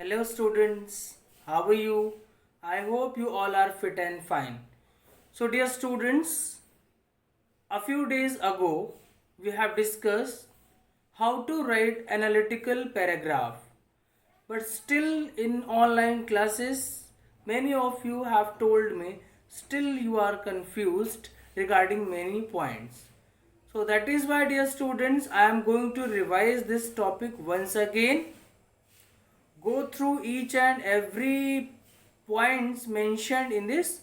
Hello students, how are you? I hope you all are fit and fine. So dear students, a few days ago we have discussed how to write analytical paragraph. But still in online classes many of you have told me still you are confused regarding many points. So that is why dear students I am going to revise this topic once again, go through each and every points mentioned in this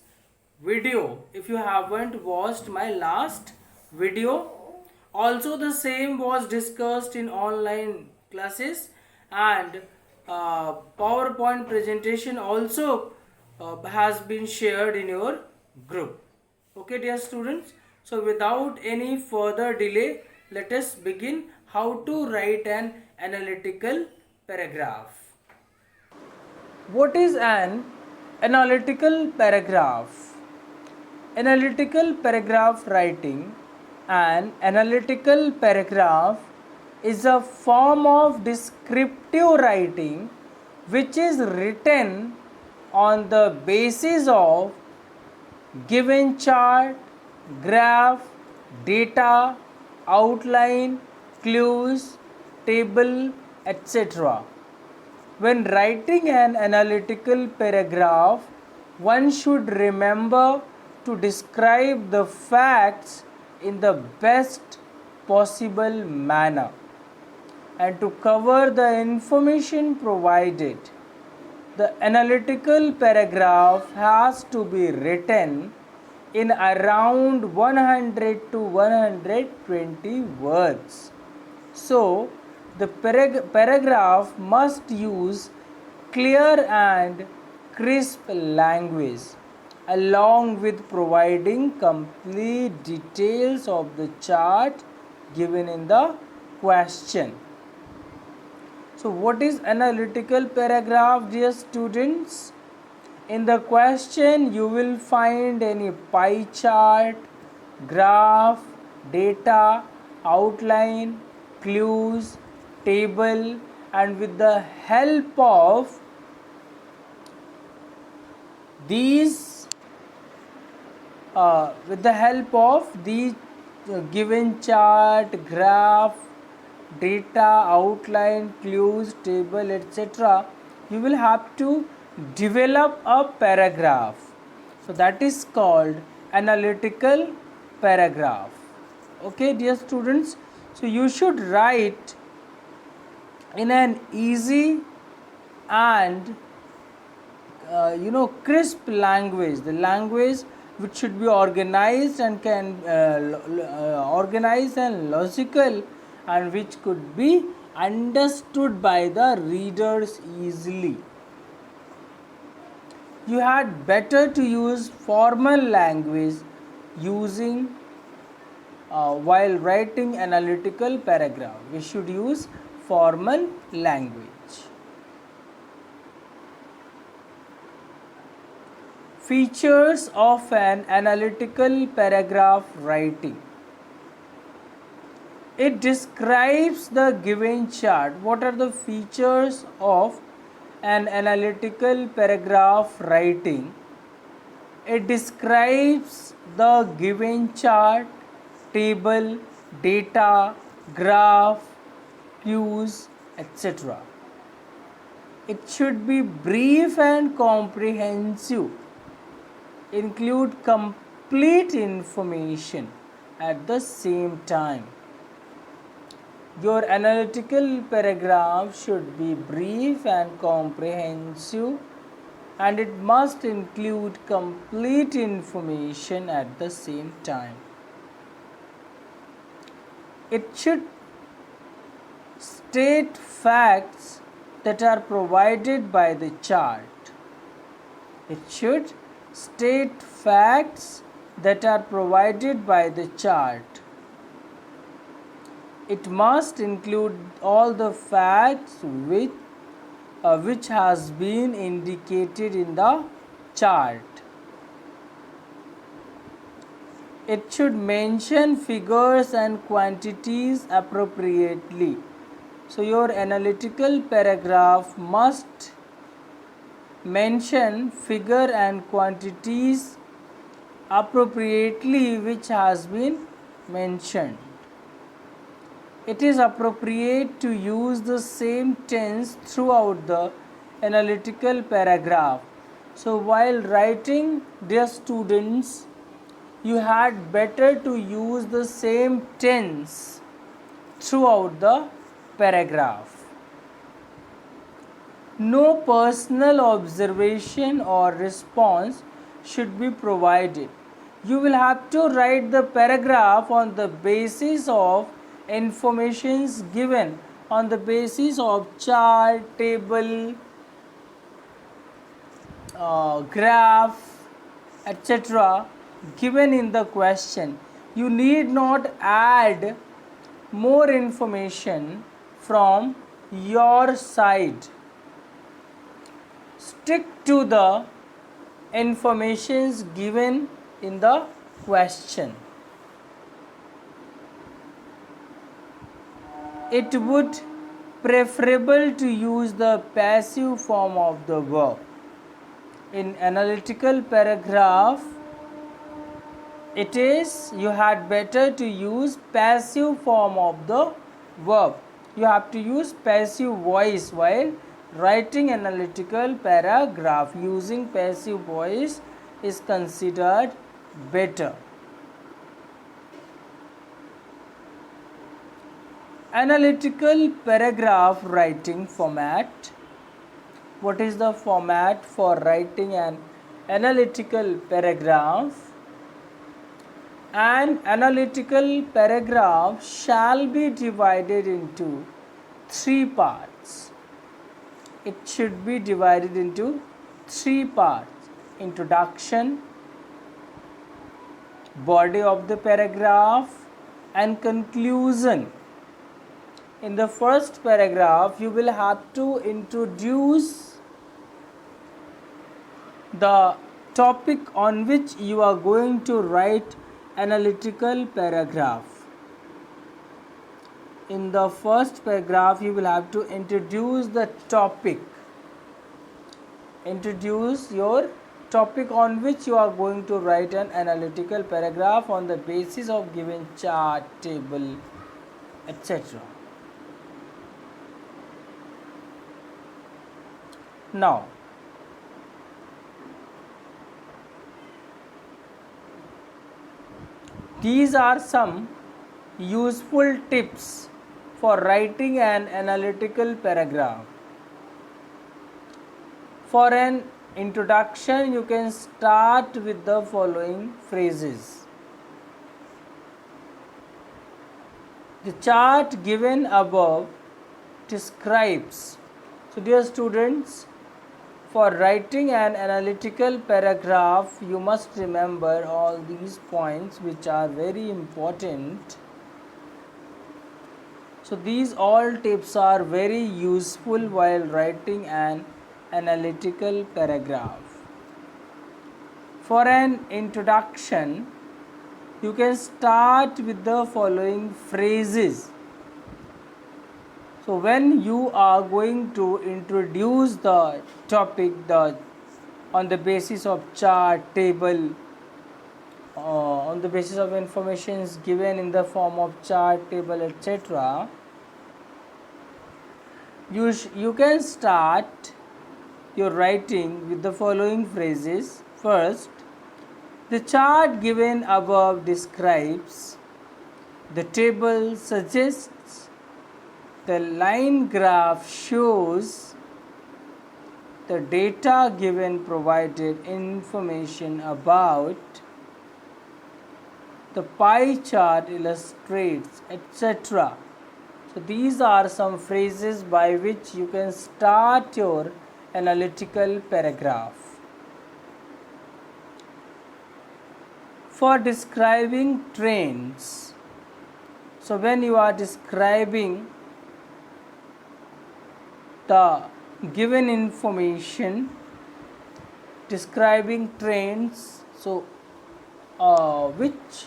video if you haven't watched my last video. Also the same was discussed in online classes, and PowerPoint presentation also has been shared in your group. Okay dear students, so without any further delay, let us begin how to write an analytical paragraph. What is an analytical paragraph? Analytical paragraph writing. An analytical paragraph is a form of descriptive writing which is written on the basis of given chart, graph, data, outline, clues, table, etc. When writing an analytical paragraph, one should remember to describe the facts in the best possible manner and to cover the information provided. The analytical paragraph has to be written in around 100 to 120 words. So, the paragraph must use clear and crisp language along with providing complete details of the chart given in the question. So, what is analytical paragraph, dear students? In the question, you will find any pie chart, graph, data, outline, clues, table, and with the help of these given chart, graph, data, outline, clues, table, etc., you will have to develop a paragraph. So that is called analytical paragraph. Okay dear students, so you should write in an easy and crisp language, the language which should be organized and can organized and logical, and which could be understood by the readers easily. You had better to use formal language using while writing analytical paragraph. We should use formal language. Features of an analytical paragraph writing. It describes the given chart. What are the features of an analytical paragraph writing? It describes the given chart, table, data, graph, cues, etc. It should be brief and comprehensive, include complete information at the same time. Your analytical paragraph should be brief and comprehensive, and it must include complete information at the same time. It should state facts that are provided by the chart. It should state facts that are provided by the chart. It must include all the facts which has been indicated in the chart. It should mention figures and quantities appropriately. So your analytical paragraph must mention figure and quantities appropriately which has been mentioned. It is appropriate to use the same tense throughout the analytical paragraph. So while writing, dear students, you had better to use the same tense throughout the paragraph. No personal observation or response should be provided. You will have to write the paragraph on the basis of informations given, on the basis of chart, table, graph, etc. given in the question. You need not add more information from your side. Stick to the informations given in the question. It would preferable to use the passive form of the verb. In analytical paragraph, it is you had better to use passive form of the verb. You have to use passive voice while writing analytical paragraph. Using passive voice is considered better. Analytical paragraph writing format. What is the format for writing an analytical paragraph? An analytical paragraph shall be divided into 3 parts. It should be divided into 3 parts: introduction, body of the paragraph, and conclusion. In the first paragraph, you will have to introduce the topic on which you are going to write analytical paragraph. In the first paragraph, you will have to introduce the topic. Introduce your topic on which you are going to write an analytical paragraph on the basis of given chart, table, etc. Now, these are some useful tips for writing an analytical paragraph. For an introduction, you can start with the following phrases. The chart given above describes. So, dear students, for writing an analytical paragraph, you must remember all these points which are very important. So these all tips are very useful while writing an analytical paragraph. For an introduction, you can start with the following phrases. So when you are going to introduce the topic on the basis of chart, table, on the basis of information given in the form of chart, table, etc., you can start your writing with the following phrases. First, the chart given above describes, the table suggests, the line graph shows, the data given provided information about, the pie chart illustrates, etc. So these are some phrases by which you can start your analytical paragraph. For describing trends, so when you are describing the given information, describing trends, so which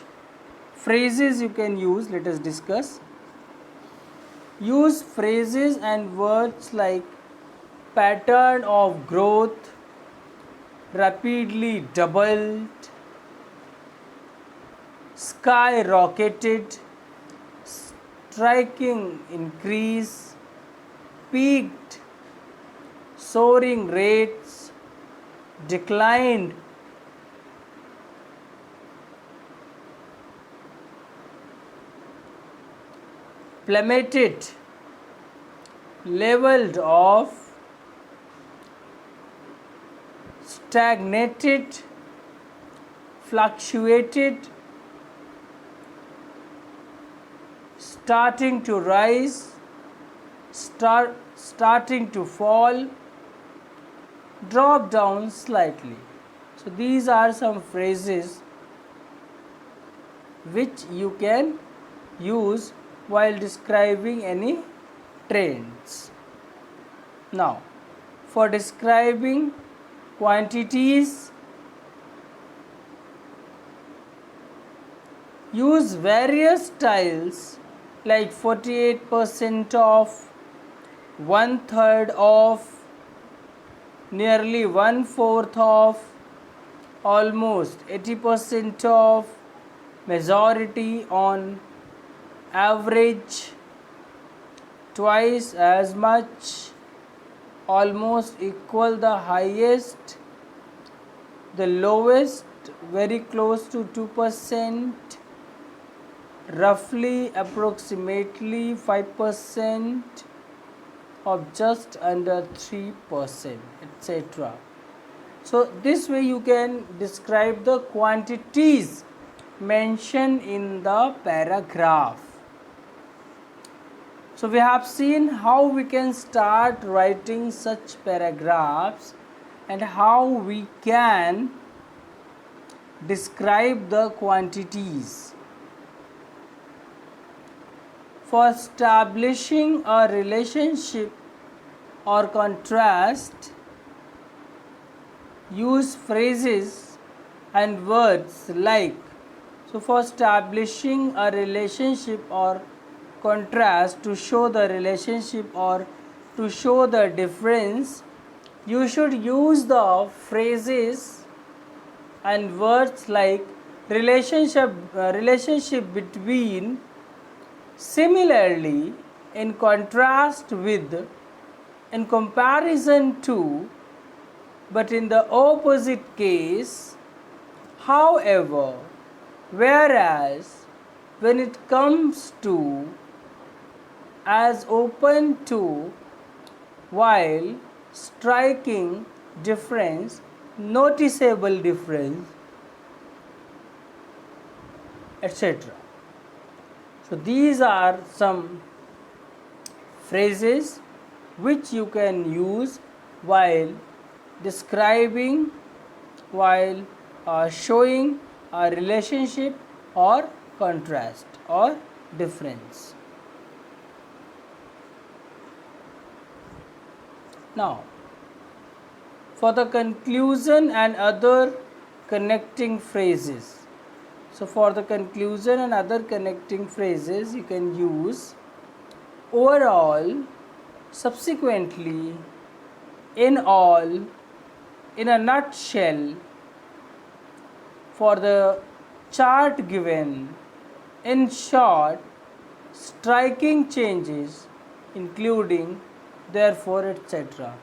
phrases you can use, let us discuss. Use phrases and words like pattern of growth, rapidly doubled, skyrocketed, striking increase, peaked, soaring rates, declined, plummeted, leveled off, stagnated, fluctuated, starting to rise, starting to fall, drop down slightly. So these are some phrases which you can use while describing any trends. Now, for describing quantities, use various styles like 48% off, 1/3 off, nearly 1/4 off, almost 80% off, majority on, average, twice as much, almost equal, the highest, the lowest, very close to 2%, roughly, approximately 5%, of just under 3%, etc. So this way you can describe the quantities mentioned in the paragraph. So we have seen how we can start writing such paragraphs and how we can describe the quantities. For establishing a relationship or contrast, use phrases and words like, so for establishing a relationship or contrast, to show the relationship or to show the difference, you should use the phrases and words like relationship between, similarly, in contrast with, in comparison to, but in the opposite case, however, whereas, when it comes to, as open to, while, striking difference, noticeable difference, etc. So these are some phrases which you can use while describing, while showing a relationship or contrast or difference. Now, for the conclusion and other connecting phrases. So for the conclusion and other connecting phrases, you can use overall, subsequently, in all, in a nutshell, for the chart given, in short, striking changes, including, therefore, etc.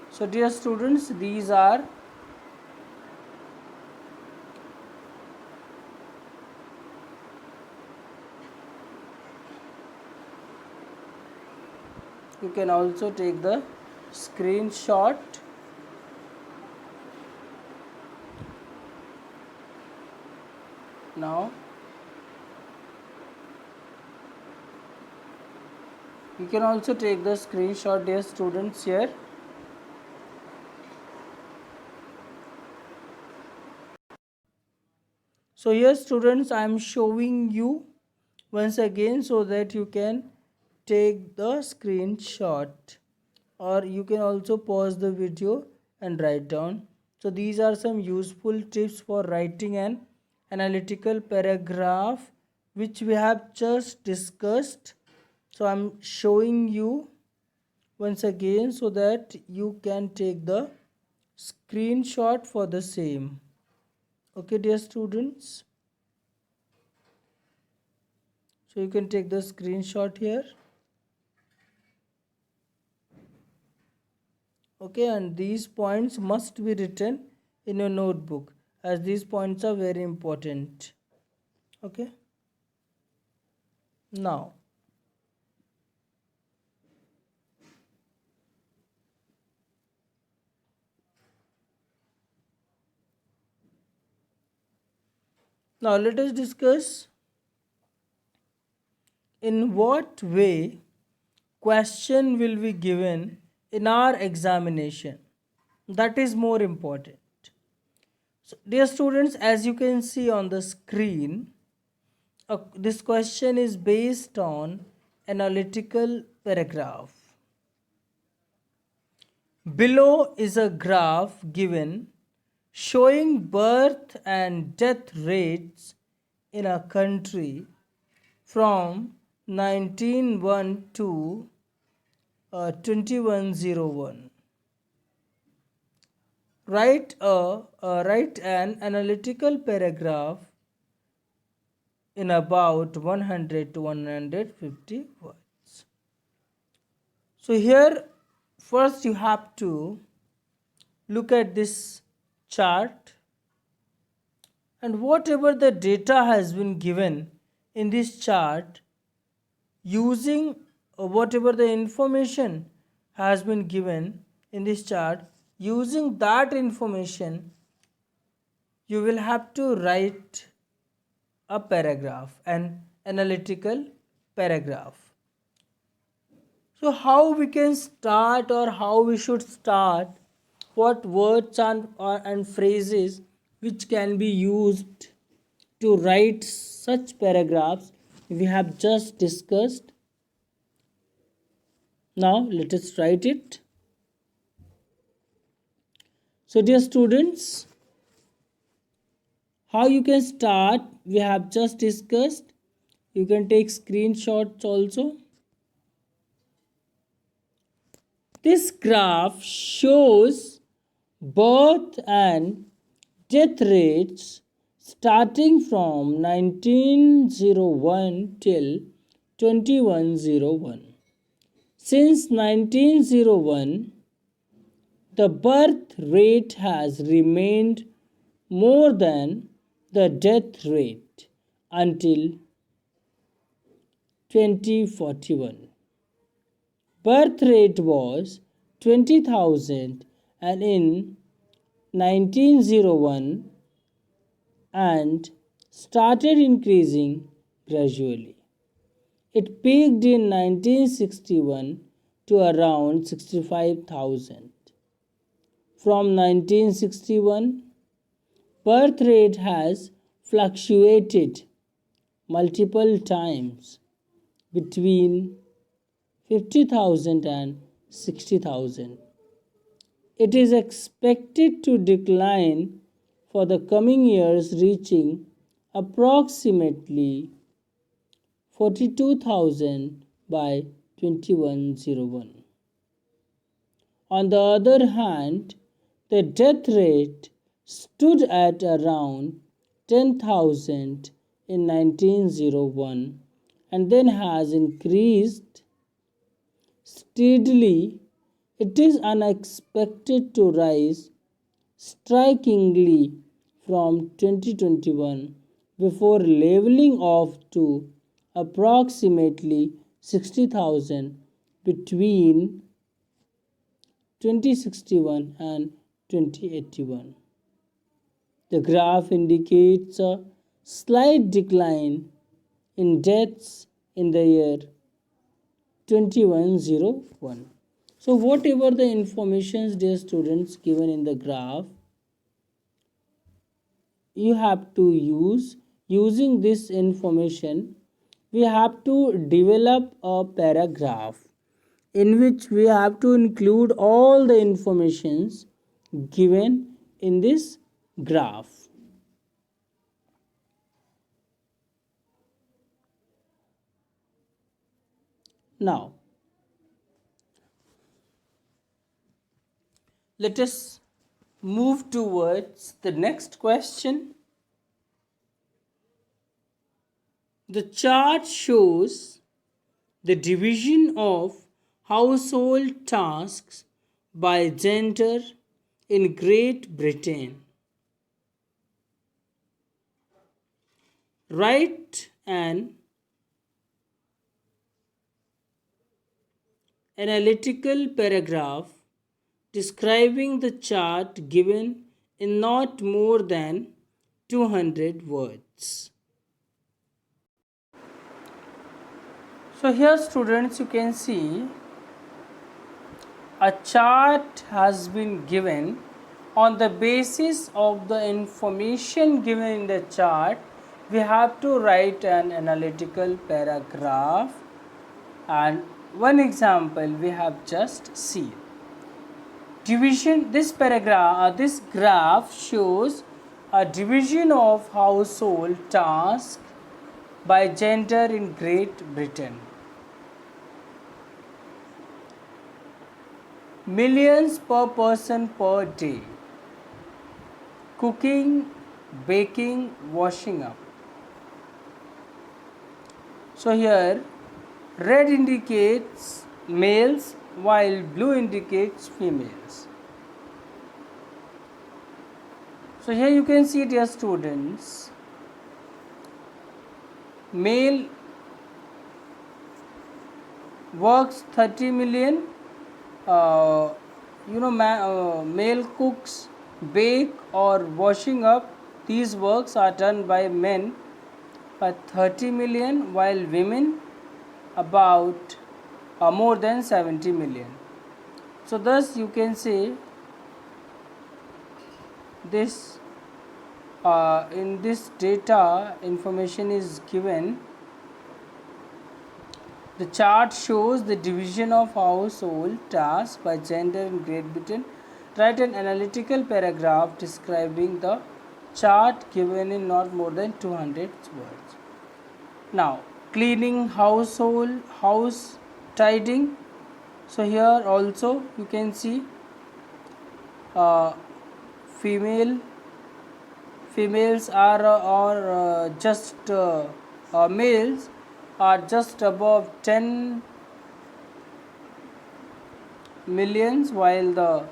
So dear students, these are you can also take the screenshot. Now you can also take the screenshot, dear students, here. So here students, I am showing you once again so that you can take the screenshot, or you can also pause the video and write down. So these are some useful tips for writing an analytical paragraph which we have just discussed. So I'm showing you once again so that you can take the screenshot for the same. Okay, dear students. So you can take the screenshot here. Okay, and these points must be written in your notebook, as these points are very important. Okay. Now, let us discuss in what way question will be given in our examination. That is more important. So, dear students, as you can see on the screen, this question is based on analytical paragraph. Below is a graph given showing birth and death rates in a country from 1901 to 2101. Write an analytical paragraph in about 100 to 150 words. So here first you have to look at this chart, and whatever the data has been given in this chart, using whatever the information has been given in this chart, using that information you will have to write a paragraph, an analytical paragraph. So how we can start, or how we should start, what words and phrases which can be used to write such paragraphs we have just discussed. Now let us write it. So dear students, how you can start we have just discussed. You can take screenshots also. This graph shows birth and death rates starting from 1901 till 2101. Since 1901, the birth rate has remained more than the death rate until 2041. Birth rate was 20,000 and in 1901 and started increasing gradually. It peaked in 1961 to around 65,000. From 1961, birth rate has fluctuated multiple times between 50,000 and 60,000. It is expected to decline for the coming years, reaching approximately 42,000 by 2101. On the other hand, the death rate stood at around 10,000 in 1901 and then has increased steadily. It is unexpected to rise strikingly from 2021 before leveling off to approximately 60,000 between 2061 and 2081. The graph indicates a slight decline in deaths in the year 2101. So whatever the information, dear students, given in the graph, you have to use. Using this information, we have to develop a paragraph in which we have to include all the informations given in this graph. Now, let us move towards the next question. The chart shows the division of household tasks by gender in Great Britain. Write an analytical paragraph describing the chart given in not more than 200 words. So here students, you can see a chart has been given. On the basis of the information given in the chart, we have to write an analytical paragraph, and one example we have just seen. Division, this paragraph, this graph shows a division of household tasks by gender in Great Britain. Millions per person per day. Cooking, baking, washing up. So here red indicates males while blue indicates females. So here you can see, dear students, male works 30 million, male cooks, bake or washing up, these works are done by men by 30 million, while women about more than 70 million. So thus you can say this in this data information is given. The chart shows the division of household tasks by gender in Great Britain. Write an analytical paragraph describing the chart given in not more than 200 words. Now, cleaning, household, house tidying. So here also you can see females are just males are just above 10 millions, while the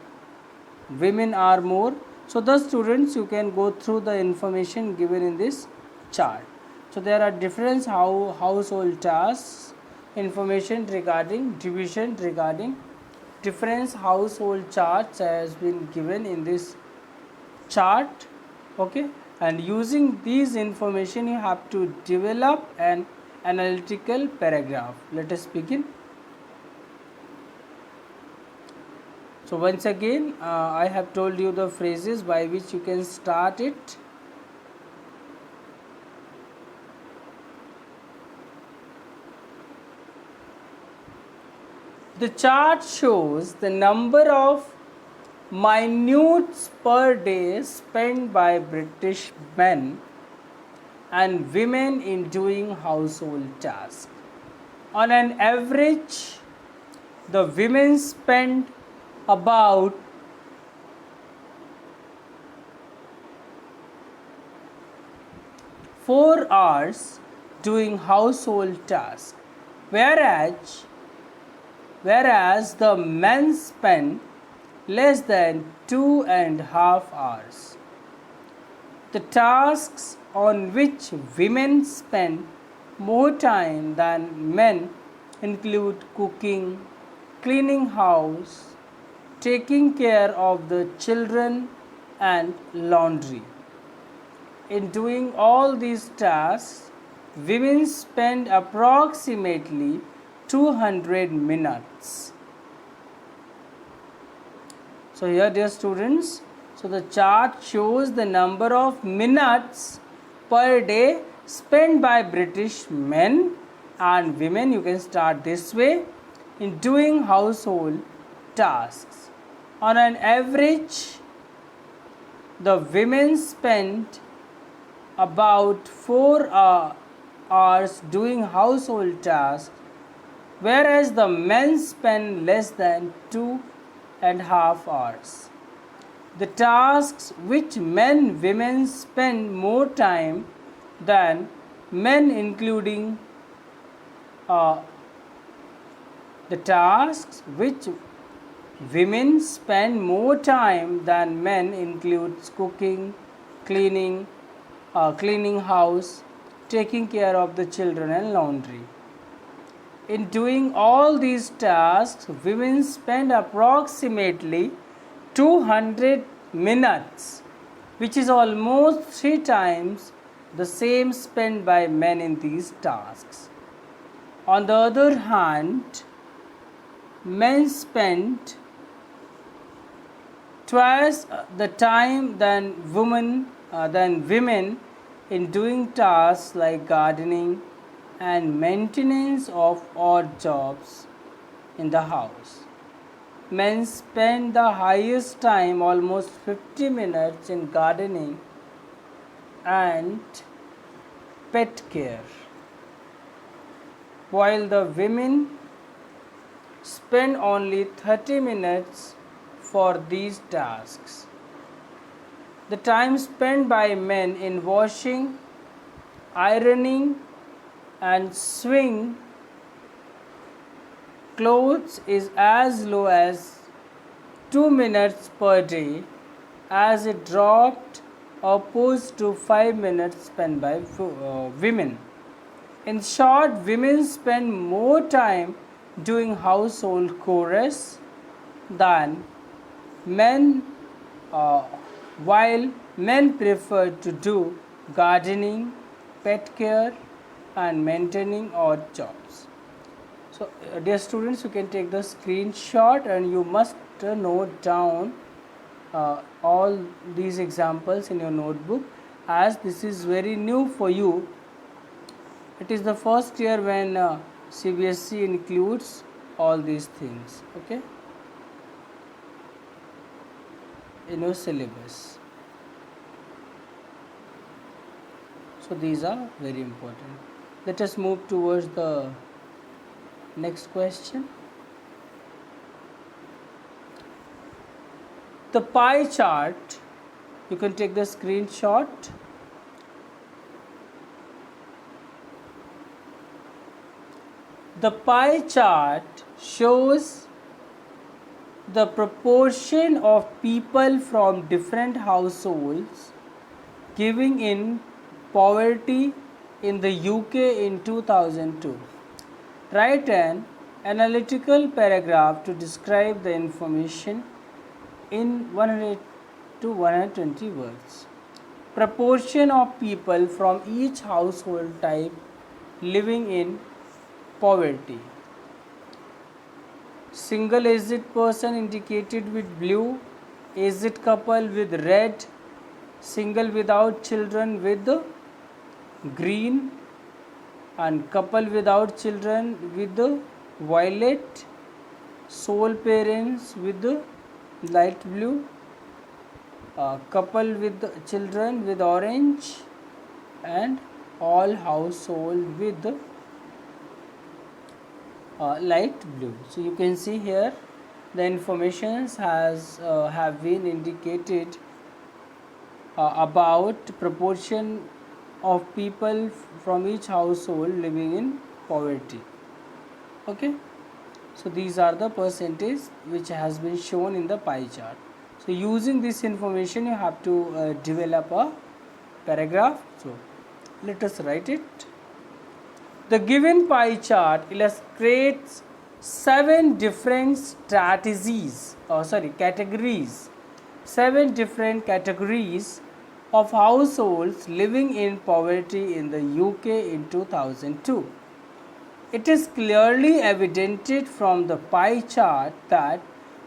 women are more. So the students, you can go through the information given in this chart. So there are different household tasks, information regarding division, regarding different household charts has been given in this chart. Okay, and using these information you have to develop an analytical paragraph. Let us begin. So once again I have told you the phrases by which you can start it. The chart shows the number of minutes per day spent by British men and women in doing household tasks. On an average, the women spend about 4 hours doing household tasks, whereas the men spend less than 2.5 hours. The tasks on which women spend more time than men include cooking, cleaning house, taking care of the children and laundry. In doing all these tasks, women spend approximately 200 minutes. So here, dear students, so the chart shows the number of minutes per day spent by British men and women. You can start this way in doing household tasks. On an average, the women spend about 4 hours doing household tasks, whereas the men spend less than 2.5 hours. The tasks which women spend more time than men, including uh, the tasks which women spend more time than men includes cooking, cleaning, cleaning house, taking care of the children and laundry. In doing all these tasks, women spend approximately 200 minutes, which is almost 3 times the same spent by men in these tasks. On the other hand, men spend twice the time than women in doing tasks like gardening and maintenance of odd jobs in the house. Men spend the highest time, almost 50 minutes, in gardening and pet care, while the women spend only 30 minutes for these tasks. The time spent by men in washing, ironing, and sewing clothes is as low as 2 minutes per day, as it dropped opposed to 5 minutes spent by women. In short, women spend more time doing household chores than men, uh, while men prefer to do gardening, pet care, and maintaining odd jobs. So, dear students, you can take the screenshot and you must note down all these examples in your notebook, as this is very new for you. It is the first year when CBSE includes all these things, okay, in your syllabus. So these are very important. Let us move towards the next question. The pie chart, you can take the screenshot. The pie chart shows the proportion of people from different households living in poverty in the UK in 2002. Write an analytical paragraph to describe the information in 100 to 120 words. Proportion of people from each household type living in poverty. Single aged person indicated with blue, aged couple with red, single without children with green, and couple without children with violet, sole parents with light blue, couple with children with orange, and all household with light blue. So you can see here the informations have been indicated about proportion of people from each household living in poverty. Okay, so these are the percentage which has been shown in the pie chart. So using this information you have to develop a paragraph. So let us write it. The given pie chart illustrates 7 different categories, 7 different categories of households living in poverty in the UK in 2002. It is clearly evident from the pie chart that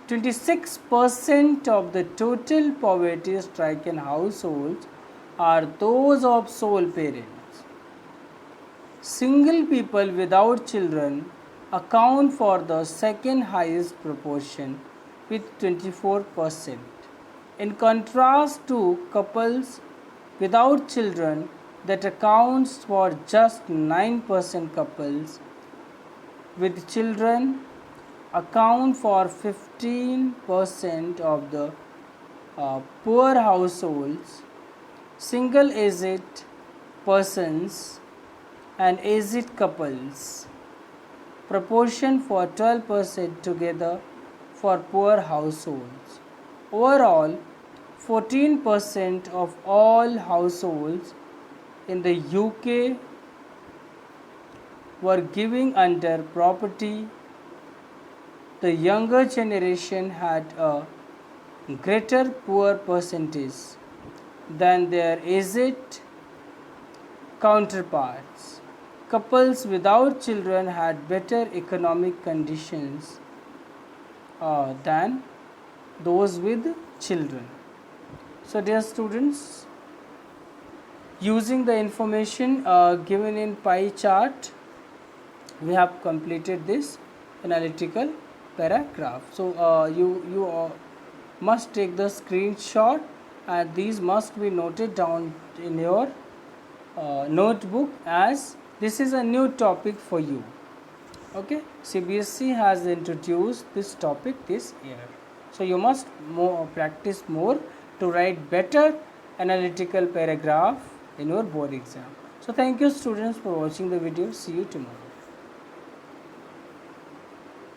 26% of the total poverty-stricken households are those of sole parents. Single people without children account for the second highest proportion with 24%. In contrast to couples without children that accounts for just 9%, couples with children account for 15% of the poor households, single-aged persons, and aged couples. Proportion for 12% together for poor households. Overall, 14% of all households in the UK were giving under property. The younger generation had a greater poor percentage than their aged counterparts. Couples without children had better economic conditions than those with children. So, dear students, using the information given in pie chart, we have completed this analytical paragraph. So, you must take the screenshot, and these must be noted down in your notebook, as this is a new topic for you. Okay, CBSE has introduced this topic this year, so you must practice more to write better analytical paragraph in your board exam. So thank you students for watching the video. See you tomorrow.